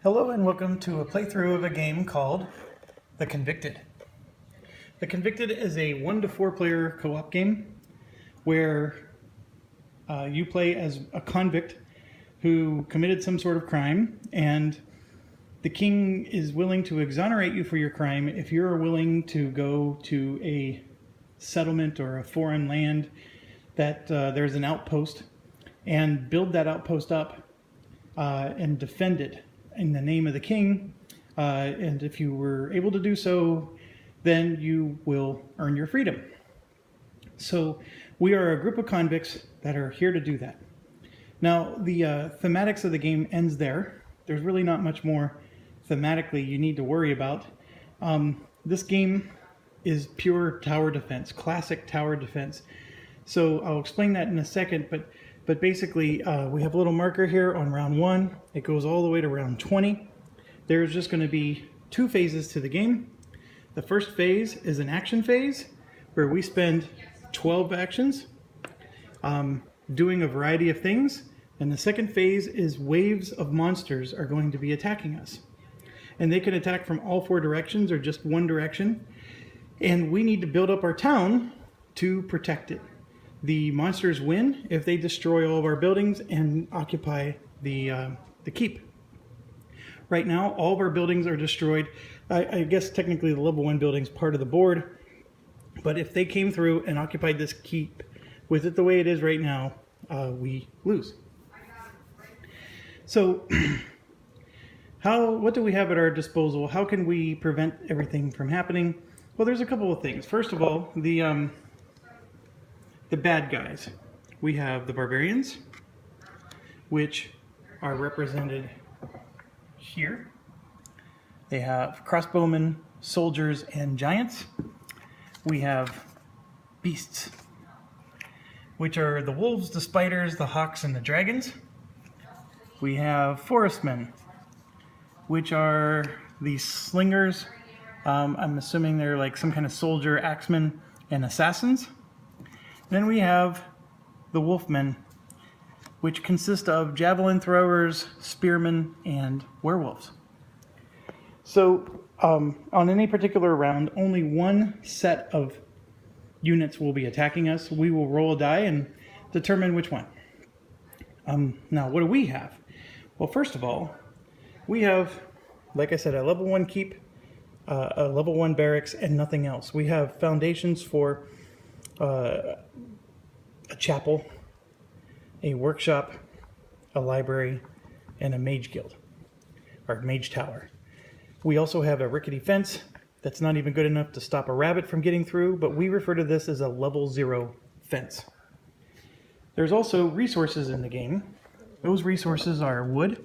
Hello and welcome to a playthrough of a game called The Convicted. The Convicted is a 1 to 4 player co-op game where you play as a convict who committed some sort of crime, and the king is willing to exonerate you for your crime if you're willing to go to a settlement or a foreign land that there's an outpost and build that outpost up and defend it in the name of the king, and if you were able to do so, then you will earn your freedom. So we are a group of convicts that are here to do that. Now, the thematics of the game ends there. There's really not much more thematically you need to worry about. This game is pure tower defense, classic tower defense. So I'll explain that in a second, but basically, we have a little marker here on round 1. It goes all the way to round 20. There's just going to be 2 phases to the game. The first phase is an action phase, where we spend 12 actions doing a variety of things. And the second phase is waves of monsters are going to be attacking us. And they can attack from all 4 directions or just one direction. And we need to build up our town to protect it. The monsters win if they destroy all of our buildings and occupy the keep. Right now, all of our buildings are destroyed. I guess technically the level 1 building is part of the board, but if they came through and occupied this keep with it the way it is right now, we lose. So, what do we have at our disposal? How can we prevent everything from happening? Well, there's a couple of things. First of all, the bad guys. We have the barbarians, which are represented here. They have crossbowmen, soldiers, and giants. We have beasts, which are the wolves, the spiders, the hawks, and the dragons. We have forestmen, which are the slingers. I'm assuming they're like some kind of soldier, axemen, and assassins. Then we have the wolfmen, which consist of javelin throwers, spearmen, and werewolves. So on any particular round, only one set of units will be attacking us. We will roll a die and determine which one. Now, what do we have? Well, first of all, we have, like I said, a level 1 keep, a level 1 barracks, and nothing else. We have foundations for a chapel, a workshop, a library, and a mage guild, or mage tower. We also have a rickety fence that's not even good enough to stop a rabbit from getting through, but we refer to this as a level 0 fence. There's also resources in the game. Those resources are wood,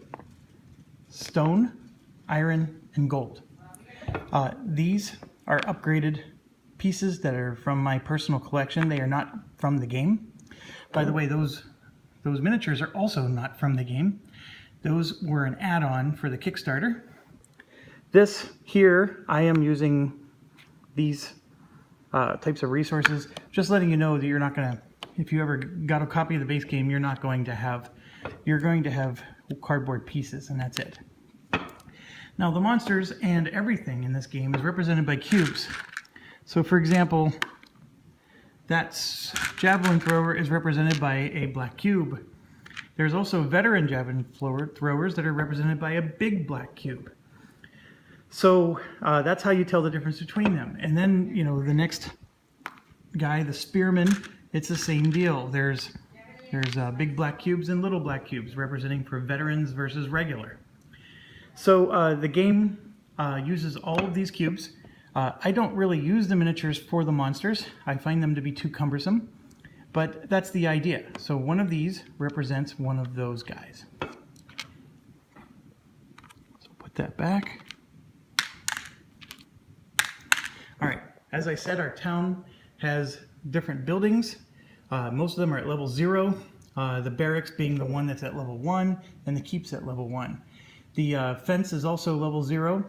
stone, iron, and gold. These are upgraded pieces that are from my personal collection. They are not from the game. By the way, those miniatures are also not from the game. Those were an add-on for the Kickstarter. This here, I am using these types of resources, just letting you know that you're not going to, if you ever got a copy of the base game, you're going to have cardboard pieces, and that's it. Now, the monsters and everything in this game is represented by cubes. So, for example, that javelin thrower is represented by a black cube. There's also veteran javelin throwers that are represented by a big black cube. So that's how you tell the difference between them. And then, the next guy, the spearman, it's the same deal. There's big black cubes and little black cubes representing for veterans versus regular. So the game uses all of these cubes. I don't really use the miniatures for the monsters. I find them to be too cumbersome, but that's the idea. So one of these represents one of those guys. So put that back. All right, as I said, our town has different buildings. Most of them are at level 0, the barracks being the one that's at level 1, and the keep's at level 1. The fence is also level 0.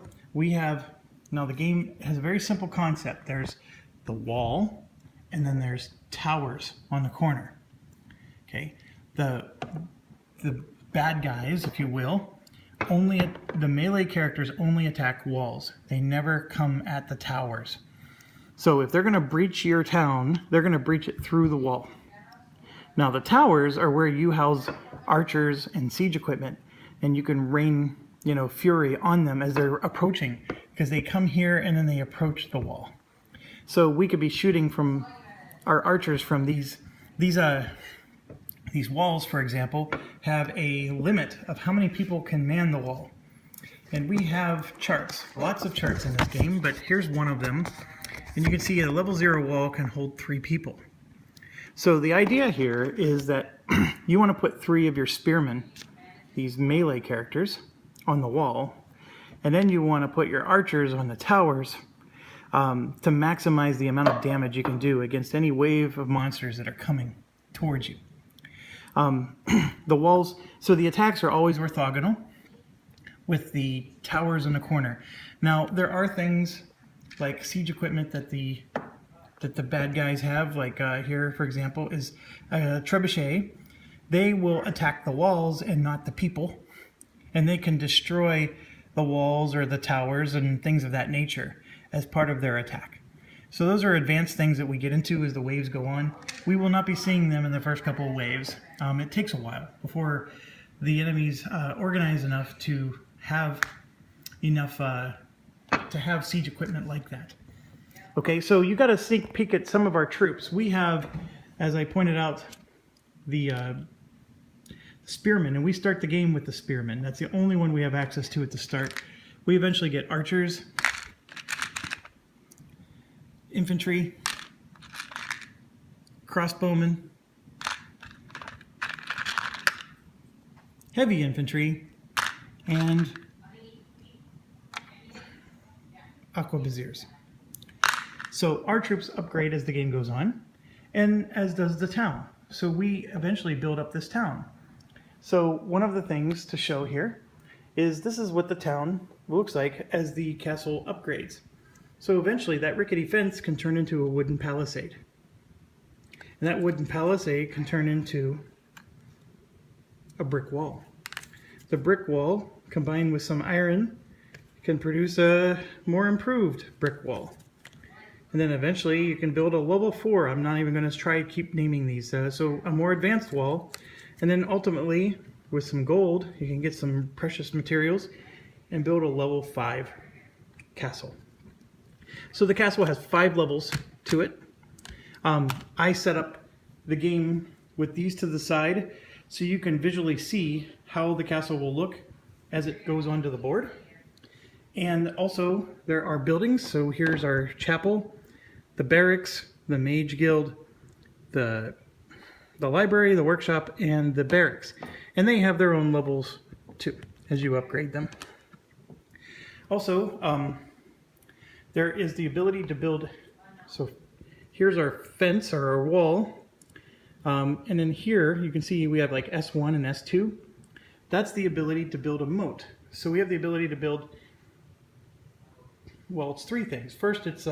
Now the game has a very simple concept. There's the wall, and then there's towers on the corner. Okay, the bad guys, if you will, the melee characters only attack walls. They never come at the towers. So if they're going to breach your town, they're going to breach it through the wall. Now the towers are where you house archers and siege equipment, and you can rain, fury on them as they're approaching, because they come here and then they approach the wall. So we could be shooting from our archers from these walls, for example, have a limit of how many people can man the wall. And we have charts, lots of charts in this game, but here's one of them. And you can see a level 0 wall can hold 3 people. So the idea here is that you want to put 3 of your spearmen, these melee characters, on the wall, and then you want to put your archers on the towers to maximize the amount of damage you can do against any wave of monsters that are coming towards you. The walls, so the attacks are always orthogonal with the towers in the corner. Now there are things like siege equipment that the bad guys have, like here for example is a trebuchet. They will attack the walls and not the people, and they can destroy the walls or the towers and things of that nature as part of their attack. So those are advanced things that we get into as the waves go on. We will not be seeing them in the first couple of waves. It takes a while before the enemies organize enough to have siege equipment like that. Okay, so you got to sneak peek at some of our troops. We have, as I pointed out, the spearmen, and we start the game with the spearmen. That's the only one we have access to at the start. We eventually get archers, infantry, crossbowmen, heavy infantry, and arquebusiers. So our troops upgrade as the game goes on, and as does the town. So we eventually build up this town. So one of the things to show here is this is what the town looks like as the castle upgrades. So eventually that rickety fence can turn into a wooden palisade. And that wooden palisade can turn into a brick wall. The brick wall, combined with some iron, can produce a more improved brick wall. And then eventually you can build a level 4. I'm not even going to try to keep naming these. So a more advanced wall. And then ultimately, with some gold, you can get some precious materials and build a level 5 castle. So the castle has 5 levels to it. I set up the game with these to the side so you can visually see how the castle will look as it goes onto the board. And also there are buildings. So here's our chapel, the barracks, the mage guild, the library, the workshop, and the barracks. And they have their own levels too as you upgrade them. Also, there is the ability to build, so here's our fence or our wall. And then here you can see we have like S1 and S2. That's the ability to build a moat. So we have the ability to build, well, it's 3 things. First, it's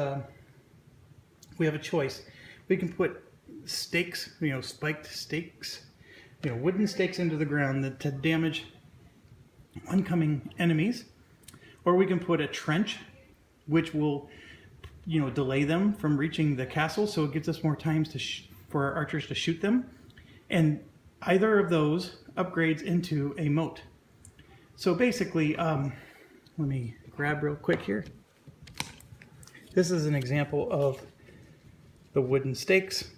we have a choice. We can put stakes, spiked stakes, wooden stakes into the ground to damage oncoming enemies. Or we can put a trench, which will, delay them from reaching the castle, so it gives us more time for our archers to shoot them. And either of those upgrades into a moat. So basically, let me grab real quick here. This is an example of the wooden stakes.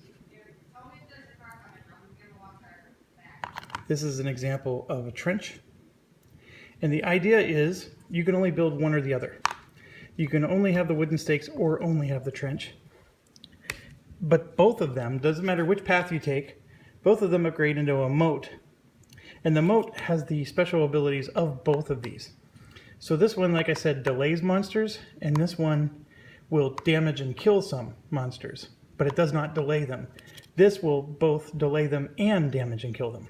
This is an example of a trench. And the idea is you can only build one or the other. You can only have the wooden stakes or only have the trench. But both of them, doesn't matter which path you take, both of them upgrade into a moat. And the moat has the special abilities of both of these. So this one, like I said, delays monsters, and this one will damage and kill some monsters, but it does not delay them. This will both delay them and damage and kill them.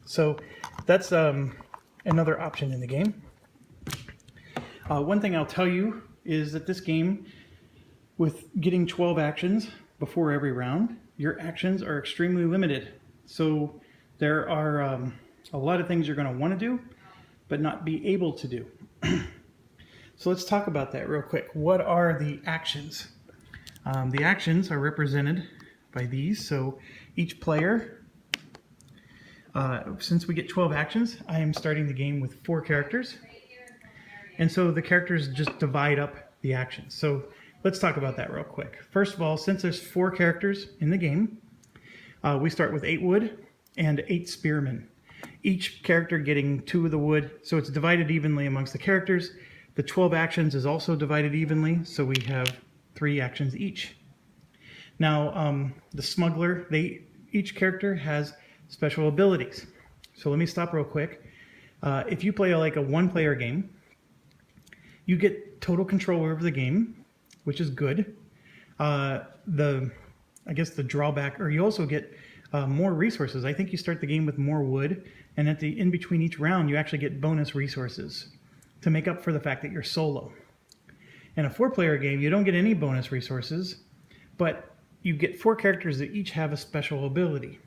So that's another option in the game. One thing I'll tell you is that this game, with getting 12 actions before every round, your actions are extremely limited. So there are a lot of things you're going to want to do, but not be able to do. So let's talk about that real quick. What are the actions? The actions are represented by these. So each player, since we get 12 actions, I am starting the game with 4 characters. And so the characters just divide up the actions. So let's talk about that real quick. First of all, since there's 4 characters in the game, we start with 8 wood and 8 spearmen. Each character getting 2 of the wood, so it's divided evenly amongst the characters. The 12 actions is also divided evenly, so we have 3 actions each. Now, the smuggler, each character has special abilities. So let me stop real quick. If you play like a one-player game, you get total control over the game, which is good. I guess the drawback, or you also get more resources. I think you start the game with more wood, and in between each round, you actually get bonus resources to make up for the fact that you're solo. In a 4-player game, you don't get any bonus resources, but you get 4 characters that each have a special ability.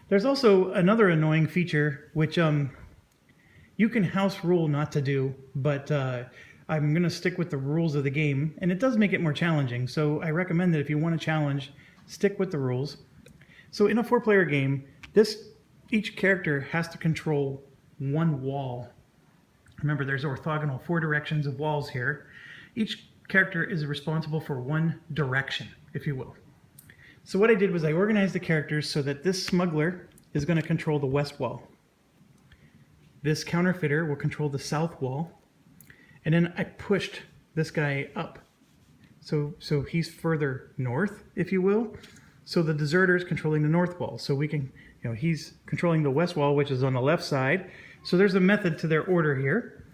There's also another annoying feature, which you can house rule not to do, but I'm going to stick with the rules of the game, and it does make it more challenging, so I recommend that if you want to challenge, stick with the rules. So in a 4-player game, each character has to control 1 wall. Remember, there's orthogonal 4 directions of walls here. Each character is responsible for 1 direction, if you will. So what I did was I organized the characters so that this smuggler is going to control the west wall. This counterfeiter will control the south wall. And then I pushed this guy up. So he's further north, if you will. So the deserter is controlling the north wall. So we can, he's controlling the west wall, which is on the left side. So there's a method to their order here.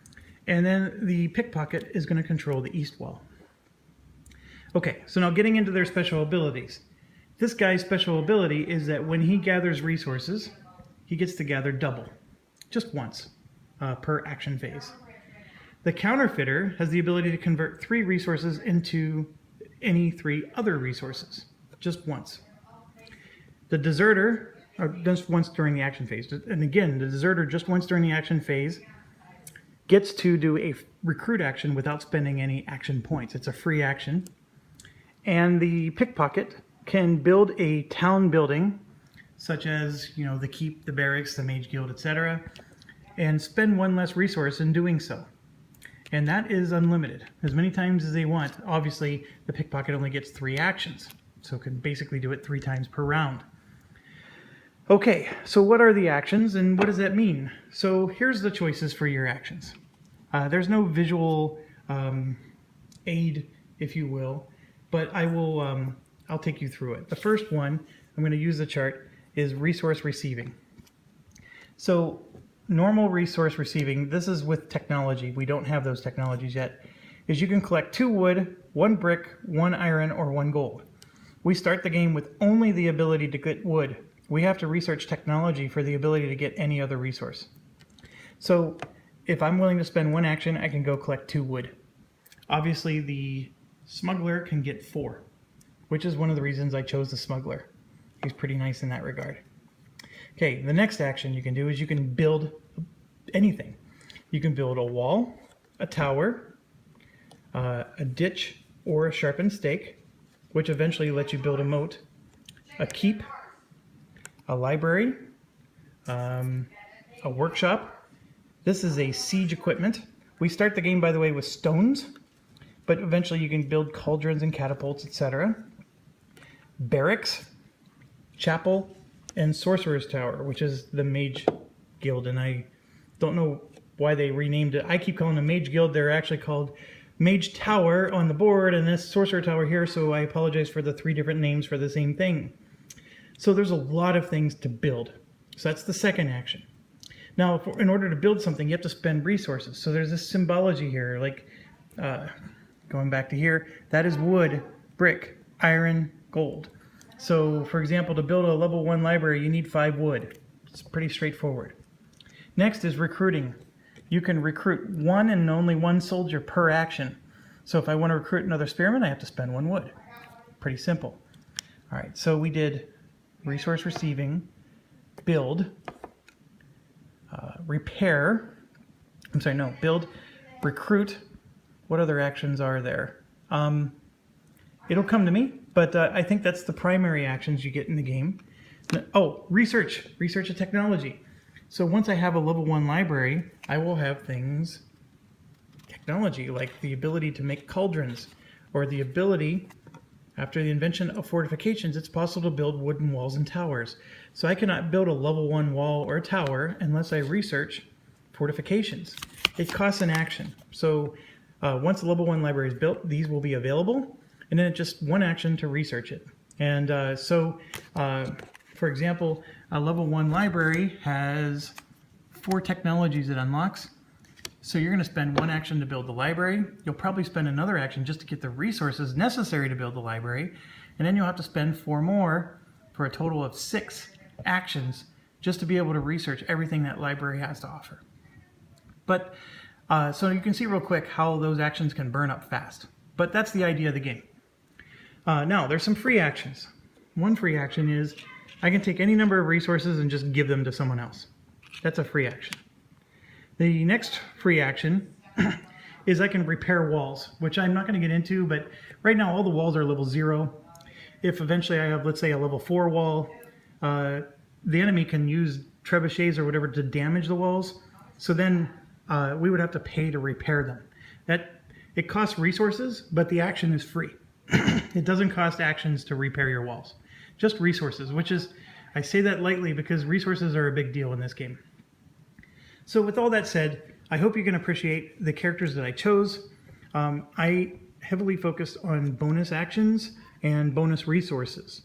And then the pickpocket is going to control the east wall. Okay, so now getting into their special abilities. This guy's special ability is that when he gathers resources, he gets to gather double, just once per action phase. The counterfeiter has the ability to convert 3 resources into any 3 other resources, just once. The deserter, just once during the action phase. And again, the deserter just once during the action phase gets to do a recruit action without spending any action points. It's a free action. And the pickpocket can build a town building, such as, the keep, the barracks, the mage guild, etc., and spend 1 less resource in doing so. And that is unlimited, as many times as they want. Obviously, the pickpocket only gets 3 actions, so it can basically do it 3 times per round. Okay, so what are the actions and what does that mean? So here's the choices for your actions. There's no visual aid, if you will, but I'll take you through it. The first one, I'm going to use the chart, is resource receiving. So normal resource receiving, this is with technology, we don't have those technologies yet, is you can collect 2 wood, 1 brick, 1 iron, or 1 gold. We start the game with only the ability to get wood. We have to research technology for the ability to get any other resource. So if I'm willing to spend 1 action, I can go collect 2 wood. Obviously the smuggler can get 4, which is one of the reasons I chose the smuggler. He's pretty nice in that regard. Okay, the next action you can do is you can build anything. You can build a wall, a tower, a ditch, or a sharpened stake, which eventually lets you build a moat, a keep, a library, a workshop. This is a siege equipment. We start the game, by the way, with stones, but eventually you can build cauldrons and catapults, etc. Barracks, chapel, and sorcerer's tower, which is the mage guild, and I don't know why they renamed it. I keep calling them mage guild. They're actually called mage tower on the board, and this sorcerer tower here, so I apologize for the 3 different names for the same thing. So there's a lot of things to build. So that's the second action. Now, in order to build something, you have to spend resources. So there's this symbology here, like going back to here, that is wood, brick, iron, gold. So, for example, to build a level 1 library, you need 5 wood. It's pretty straightforward. Next is recruiting. You can recruit 1 and only 1 soldier per action. So if I want to recruit another spearman, I have to spend 1 wood. Pretty simple. All right, so we did resource receiving, build, repair, I'm sorry, no, build, recruit. What other actions are there? It'll come to me, but I think that's the primary actions you get in the game. Oh, research a technology. So once I have a level 1 library, I will have things, technology, like the ability to make cauldrons, or the ability, after the invention of fortifications, it's possible to build wooden walls and towers. So I cannot build a level 1 wall or tower unless I research fortifications. It costs an action. So once the level 1 library is built, these will be available, and then it's just one action to research it. And for example, a level 1 library has 4 technologies it unlocks. So you're going to spend one action to build the library. You'll probably spend another action just to get the resources necessary to build the library. And then you'll have to spend 4 more for a total of 6 actions just to be able to research everything that library has to offer. But so you can see real quick how those actions can burn up fast. But that's the idea of the game. Now, there's some free actions. One free action is I can take any number of resources and just give them to someone else. That's a free action. The next free action is I can repair walls, which I'm not going to get into, but right now all the walls are level 0. If eventually I have, let's say, a level 4 wall, the enemy can use trebuchets or whatever to damage the walls. So then we would have to pay to repair them. It costs resources, but the action is free. It doesn't cost actions to repair your walls. Just resources, which is, I say that lightly because resources are a big deal in this game. So with all that said, I hope you can appreciate the characters that I chose. I heavily focused on bonus actions and bonus resources.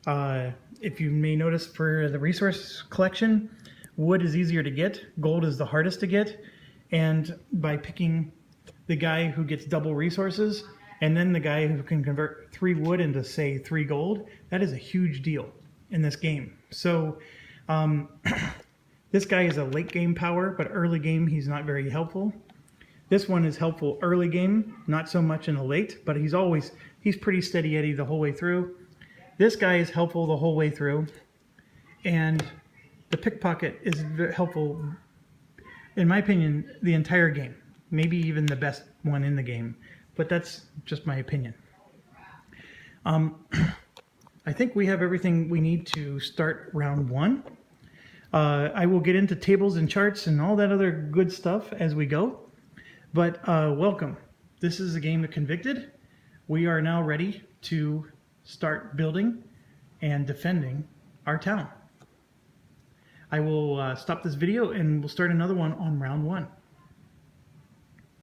If you may notice, for the resource collection, wood is easier to get, gold is the hardest to get, and by picking the guy who gets double resources, and then the guy who can convert 3 wood into, say, 3 gold, that is a huge deal in this game. So this guy is a late game power, but early game he's not very helpful. This one is helpful early game, not so much in the late, but he's pretty steady Eddie the whole way through. This guy is helpful the whole way through, and the pickpocket is helpful, in my opinion, the entire game. Maybe even the best one in the game, but that's just my opinion. I think we have everything we need to start round 1. I will get into tables and charts and all that other good stuff as we go, but welcome. This is a game of Convicted. We are now ready to start building and defending our town. I will stop this video and we'll start another one on round 1.